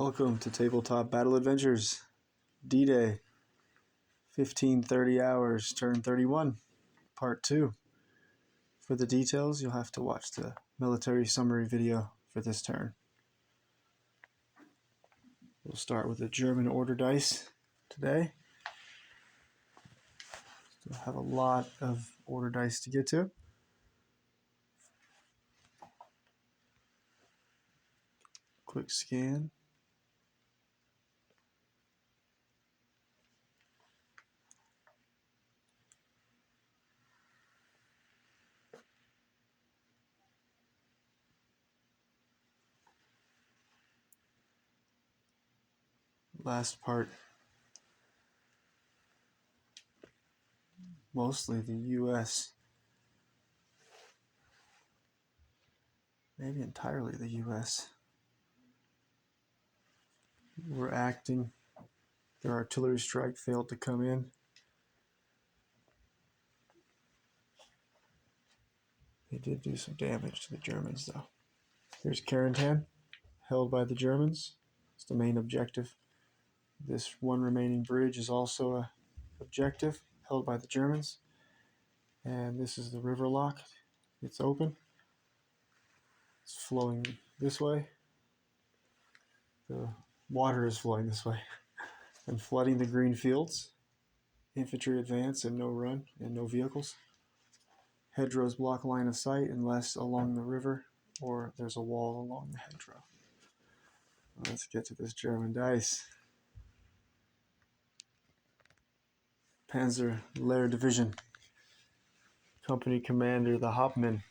Welcome to Tabletop Battle Adventures, D-Day, 1530 hours, Turn 31, Part 2. For the details, you'll have to watch the military summary video for this turn. We'll start with the German order dice today. Still have a lot of order dice to get to. Quick scan. Last part, mostly the US, maybe entirely the US, were acting. Their artillery strike failed to come in. They did do some damage to the Germans, though. Here's Carentan, held by the Germans. It's the main objective. This one remaining bridge is also an objective, held by the Germans. And this is the river lock. It's open. It's flowing this way. The water is flowing this way and flooding the green fields. Infantry advance and no run and no vehicles. Hedgerows block line of sight unless along the river or there's a wall along the hedgerow. Let's get to this German dice. Panzer Lehr Division. Company commander, the Hauptmann,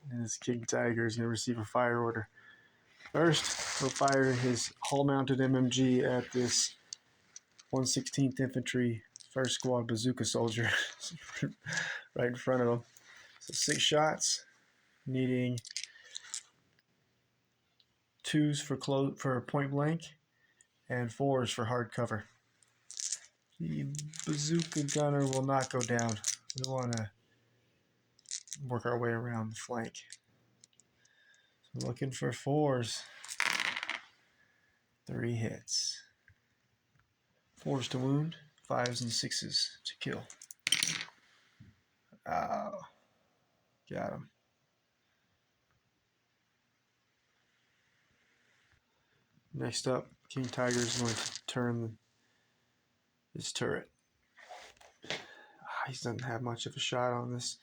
and his King Tiger is going to receive a fire order. First, he'll fire his hull-mounted MMG at this 116th Infantry 1st Squad bazooka soldier right in front of him. So 6 shots, needing 2s for point blank and 4s for hard cover. The bazooka gunner will not go down. We want to work our way around the flank. So looking for 4s. 3 hits. 4s to wound, 5s and 6s to kill. Oh, got him. Next up, King Tiger is going to turn his turret. He doesn't have much of a shot on this.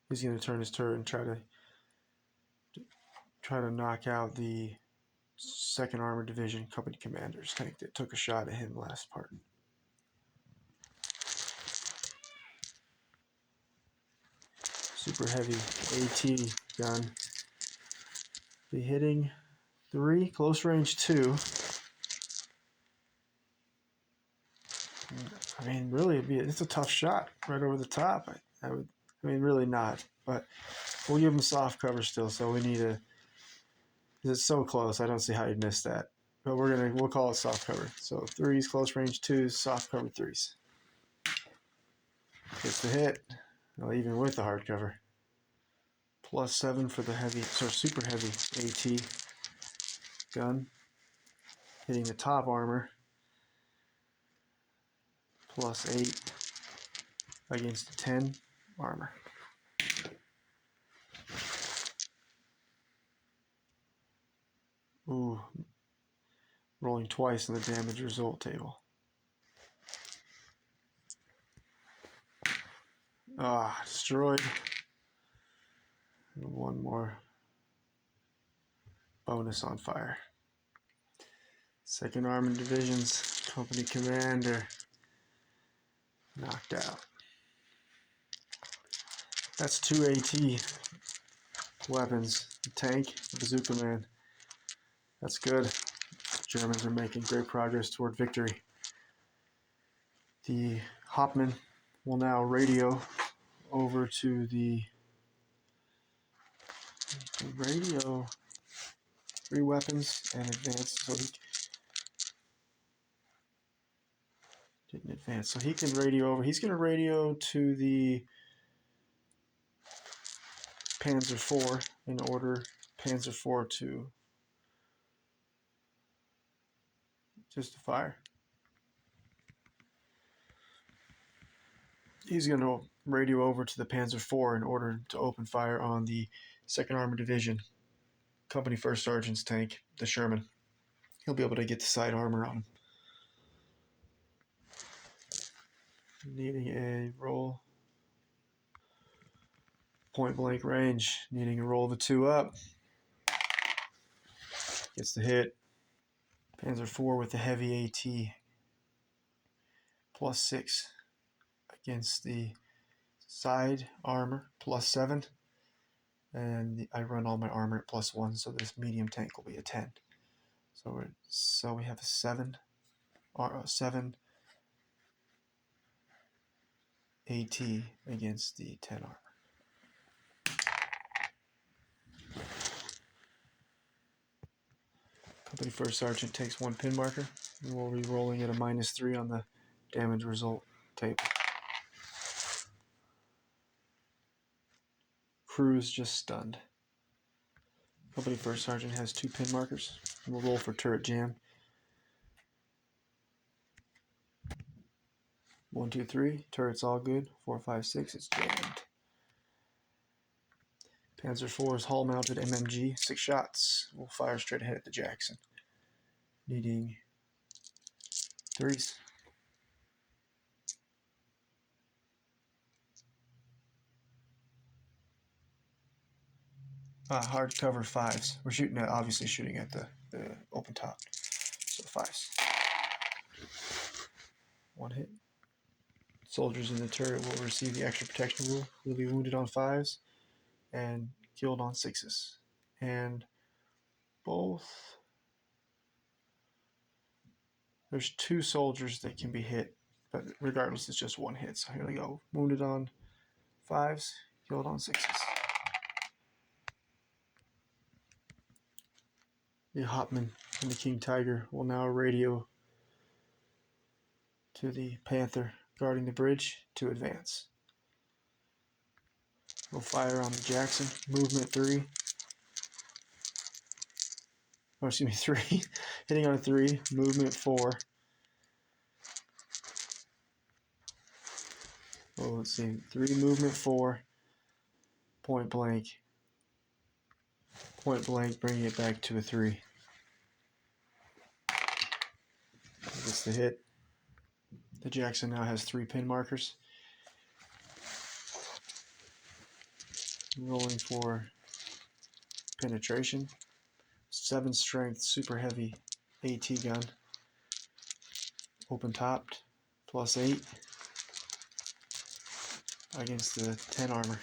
He's going to turn his turret and try to knock out the 2nd Armored Division Company Commander's tank that took a shot at him last part. Super heavy AT gun. Be hitting 3, close range 2. I mean, really, it's a tough shot right over the top. I mean, really not, but we'll give him soft cover still. So we need to. It's so close. I don't see how you'd miss that. But we'll call it soft cover. So 3s, close range 2s, soft cover 3s. Gets the hit. Well, even with the hard cover. +7 for the super heavy AT gun. Hitting the top armor. +8 against the 10 armor. Ooh, rolling twice in the damage result table. Destroyed. And 1 more bonus on fire. 2nd Armored Division's Company Commander knocked out. That's 2 AT weapons. The tank, the bazooka man. That's good. Germans are making great progress toward victory. The Hauptmann will now radio over to the radio 3 weapons and advance. So Didn't advance. So he can radio over. He's going to radio to the Panzer IV and order Panzer IV to just to fire. He's going to radio over to the Panzer IV in order to open fire on the 2nd Armored Division, Company 1st Sergeant's tank, the Sherman. He'll be able to get the side armor on him. Needing a roll. Point blank range. Needing a roll of a 2 up. Gets the hit. Panzer IV with the heavy AT. +6 against the side armor. +7. And I run all my armor at +1, so this medium tank will be a 10. So we have a 7 AT against the 10 armor. Company 1st Sergeant takes 1 pin marker, and we'll be rolling at a -3 on the damage result table. Crew is just stunned. Company 1st Sergeant has 2 pin markers. We'll roll for turret jam. 1, 2, 3. Turret's all good. 4, 5, 6. It's jammed. Panzer IV's hull-mounted MMG. 6 shots. We'll fire straight ahead at the Jackson. Needing 3s. Hard cover 5s. We're shooting at, obviously shooting at the open top. So 5s. 1 hit. Soldiers in the turret will receive the extra protection rule. Will be wounded on 5s and killed on 6s. And both. There's 2 soldiers that can be hit, but regardless, it's just 1 hit. So here we go. Wounded on 5s, killed on 6s. The Hopman and the King Tiger will now radio to the Panther guarding the bridge to advance. We'll fire on the Jackson. Movement 3. Oh, excuse me, 3. Hitting on a 3. Movement 4. Well, let's see. 3 movement 4. Point blank. Point blank, bringing it back to a 3. Gets the hit. The Jackson now has 3 pin markers. Rolling for penetration. 7 strength, super heavy AT gun. Open topped. +8 against the 10 armor.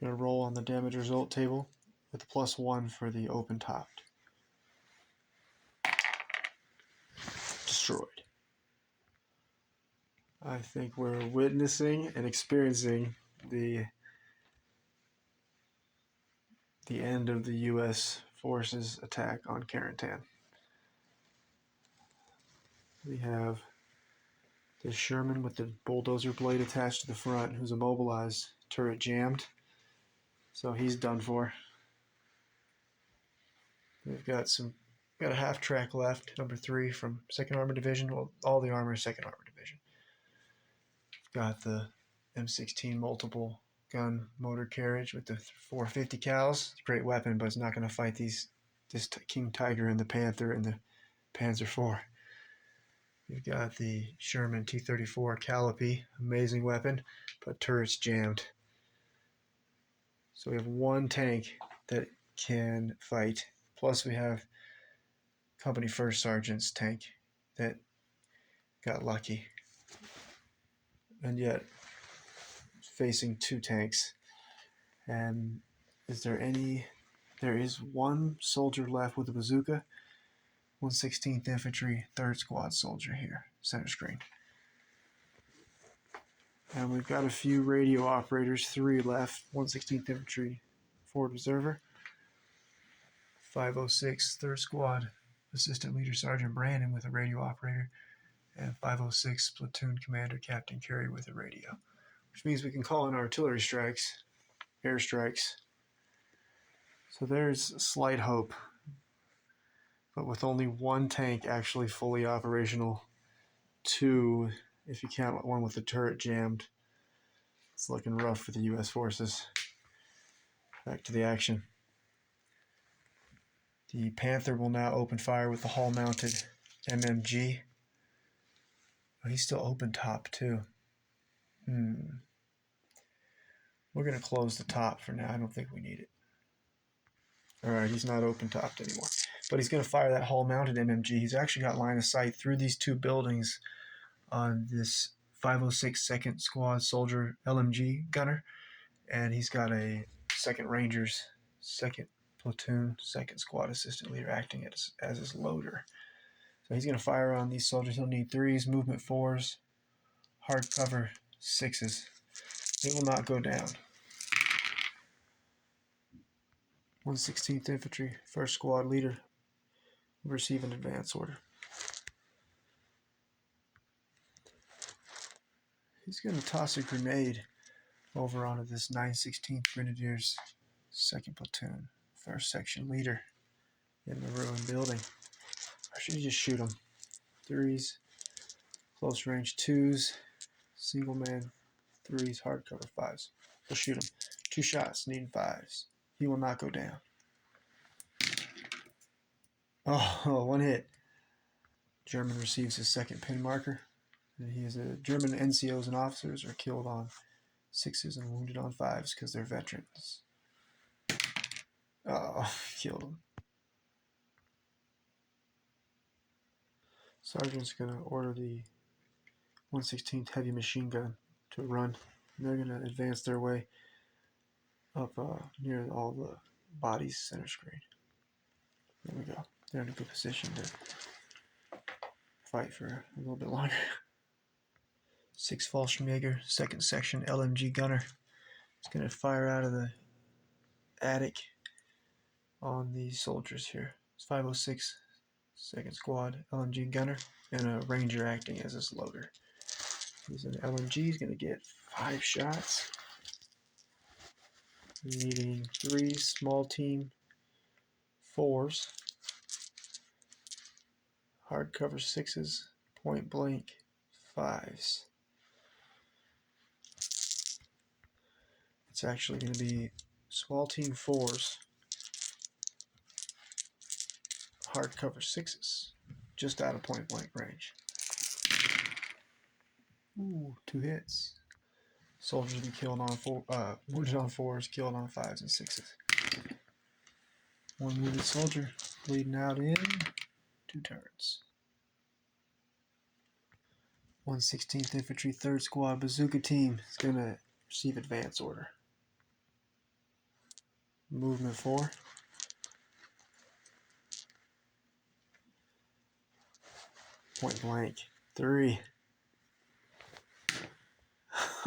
Gonna roll on the damage result table with a +1 for the open topped. Destroyed. I think we're witnessing and experiencing the end of the U.S. forces attack on Carentan. We have the Sherman with the bulldozer blade attached to the front, who's immobilized, turret jammed, so he's done for. We've got a half track left, number 3 from 2nd Armored Division. Well, all the armor is 2nd Armored Division. We've got the M16 multiple gun motor carriage with the 450 cals. It's a great weapon, but it's not going to fight this King Tiger and the Panther and the Panzer IV. We've got the Sherman T-34 Calliope, amazing weapon, but turret's jammed. So we have 1 tank that can fight. Plus we have Company 1st Sergeant's tank that got lucky. And yet, facing 2 tanks. And there is 1 soldier left with a bazooka. 116th Infantry, 3rd Squad soldier here, center screen. And we've got a few radio operators, 3 left, 116th Infantry, forward observer. 506 3rd Squad Assistant Leader Sergeant Brandon with a radio operator, and 506 Platoon Commander Captain Carey with a radio, which means we can call in artillery strikes, airstrikes. So there's slight hope, but with only one tank actually fully operational, two, if you count one with the turret jammed, it's looking rough for the U.S. forces. Back to the action. The Panther will now open fire with the hull-mounted MMG. Oh, he's still open top too. We're going to close the top for now. I don't think we need it. Alright, he's not open topped anymore. But he's going to fire that hull-mounted MMG. He's actually got line of sight through these two buildings on this 506 2nd Squad Soldier LMG gunner. And he's got a 2nd Rangers, 2nd Platoon, 2nd Squad Assistant Leader acting as his loader. So he's going to fire on these soldiers. He'll need 3s, movement 4s, hard cover 6s. They will not go down. 116th Infantry, 1st Squad Leader, will receive an advance order. He's going to toss a grenade over onto this 916th Grenadiers 2nd Platoon, 1st Section Leader in the ruined building. Or should he just shoot him? 3s, close range 2s, single man 3s, hard cover 5s. We'll shoot him. 2 shots, needing 5s. He will not go down. Oh, 1 hit. German receives his 2nd pin marker. German NCOs and officers are killed on 6s and wounded on 5s because they're veterans. Oh, killed him. Sergeant's going to order the 116th Heavy Machine Gun to run. And they're going to advance their way up near all the bodies center screen. There we go. They're in a good position to fight for a little bit longer. 6 Fallschirmjäger, 2nd Section LMG gunner. It's going to fire out of the attic on these soldiers here. It's 506 2nd Squad LMG gunner and a ranger acting as his loader. He's an LMG. He's going to get 5 shots. Needing 3 small team 4s, hard cover 6s, point blank 5s. It's actually going to be small team 4s, hard cover 6s, just out of point blank range. Ooh, 2 hits. Soldiers will be killed on wounded on 4s, killed on 5s and 6s. 1 wounded soldier bleeding out in 2 turns. 116th Infantry 3rd Squad Bazooka Team is going to receive advance order. Movement 4. Point blank 3.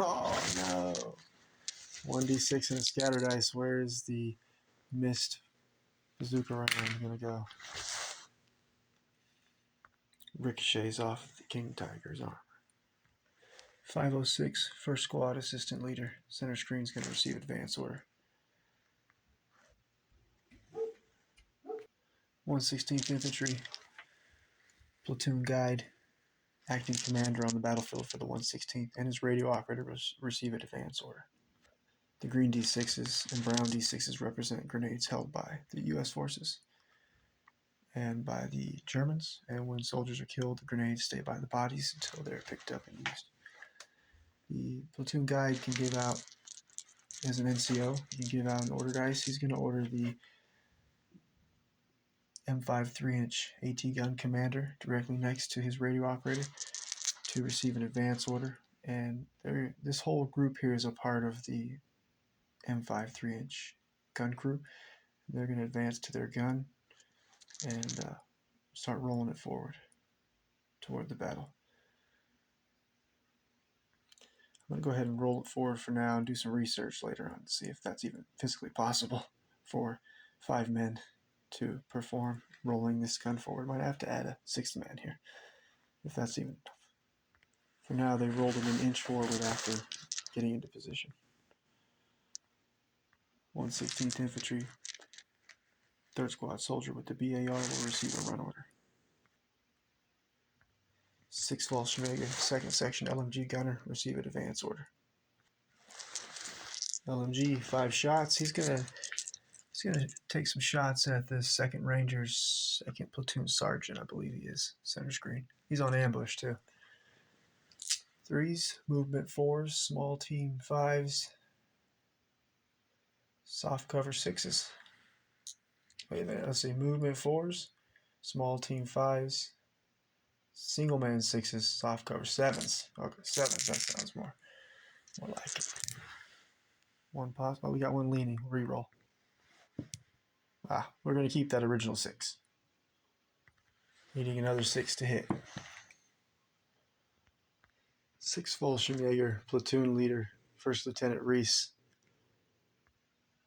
Oh no. 1d6 and a scatter dice. Where is the missed bazooka round going to go? Ricochets off the King Tiger's armor. 506 1st Squad Assistant Leader. Center screen is going to receive advance order. 116th Infantry Platoon Guide, acting commander on the battlefield for the 116th, and his radio operator receive an advance order. The green D6s and brown D6s represent grenades held by the U.S. forces and by the Germans, and when soldiers are killed, the grenades stay by the bodies until they're picked up and used. The platoon guide can give out, as an NCO, he can give out an order dice. He's going to order the M5 3-inch AT gun commander directly next to his radio operator to receive an advance order. And this whole group here is a part of the M5 3-inch gun crew. They're going to advance to their gun and start rolling it forward toward the battle. I'm going to go ahead and roll it forward for now and do some research later on to see if that's even physically possible. for 5 men to perform rolling this gun forward. Might have to add a 6th man here, if that's even enough. For now, they rolled him an inch forward after getting into position. 116th Infantry, 3rd Squad soldier with the BAR will receive a run order. 6th Volkswagen, 2nd Section LMG gunner, receive an advance order. LMG, 5 shots. He's gonna take some shots at the 2nd Rangers, 2nd Platoon Sergeant, I believe he is. Center screen. He's on ambush too. 3s, movement 4s, small team 5s, soft cover 6s. Wait a minute, let's see. Movement 4s, small team 5s, single man 6s, soft cover 7s. Okay, 7s. That sounds more like it. 1 pause. Oh, we got 1 leaning. Reroll. We're going to keep that original 6. Needing another 6 to hit. 6th Volkswagen platoon leader, 1st Lieutenant Reese.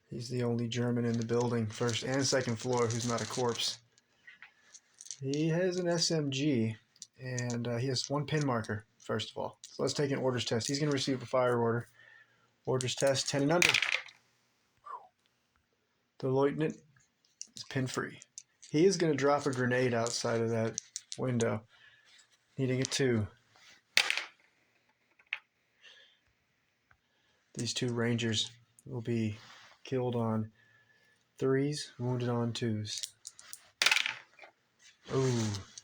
He's the only German in the building, 1st and 2nd floor, who's not a corpse. He has an SMG, and he has 1 pin marker, first of all. So let's take an orders test. He's going to receive a fire order. Orders test, 10 and under. The lieutenant is pin free. He is going to drop a grenade outside of that window, needing a 2. These 2 Rangers will be killed on 3s, wounded on 2s. Ooh,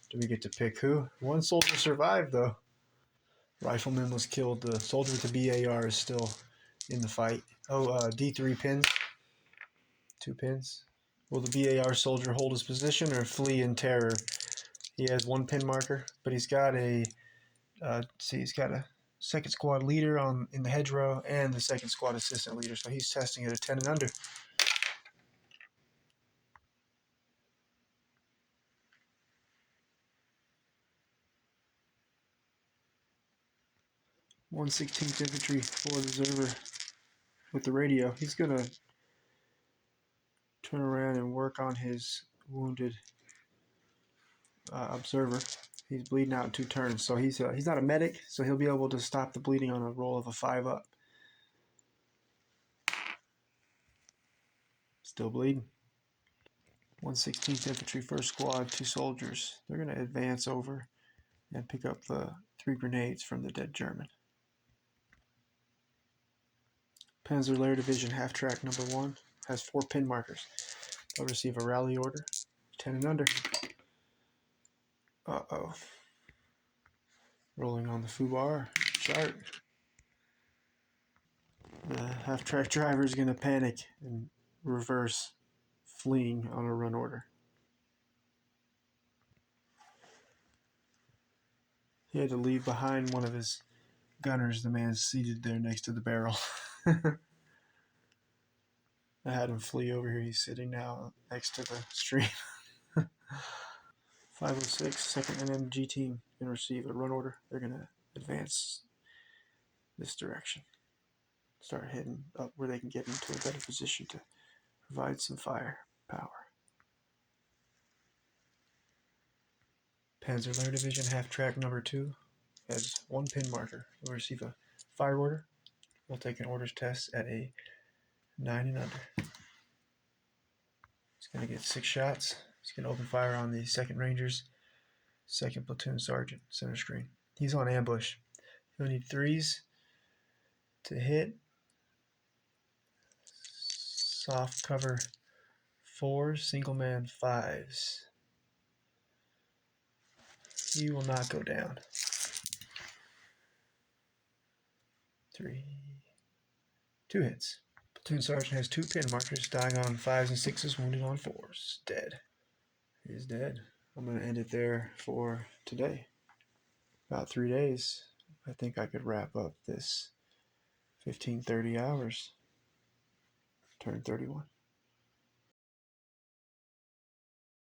do we get to pick who? 1 soldier survived, though. Rifleman was killed. The soldier with the BAR is still in the fight. D3 pins. 2 pins. Will the BAR soldier hold his position or flee in terror? He has 1 pin marker, but he's got a he's got a 2nd squad leader in the hedgerow and the 2nd squad assistant leader, so he's testing it at 10 and under. (116th Infantry, 4th Observer with the radio. He's gonna turn around and work on his wounded observer. He's bleeding out in 2 turns, so he's not a medic, so he'll be able to stop the bleeding on a roll of a 5 up. Still bleeding. 116th Infantry, 1st Squad, 2 soldiers. They're going to advance over and pick up the 3 grenades from the dead German. Panzer Division, half-track number 1, has 4 pin markers. They'll receive a rally order, 10 and under. Uh-oh. Rolling on the foobar. Chart. The half-track driver is going to panic and reverse, fleeing on a run order. He had to leave behind one of his gunners, the man seated there next to the barrel. I had him flee over here. He's sitting now next to the stream. 506, 2nd NMG team, going to receive a run order. They're going to advance this direction. Start heading up where they can get into a better position to provide some fire power. Panzer Division, half-track number 2, has 1 pin marker. We'll receive a fire order. We'll take an orders test at a 9 and under. He's going to get 6 shots. He's going to open fire on the 2nd Rangers, 2nd Platoon Sergeant, center screen. He's on ambush. He'll need 3s to hit. Soft cover 4s, single man 5s. He will not go down. 3. 2 hits. Platoon Sergeant has 2 pin markers, dying on 5s and 6s, wounded on 4s. Dead. He is dead. I'm going to end it there for today. About 3 days, I think I could wrap up this 1530 hours. Turn 31.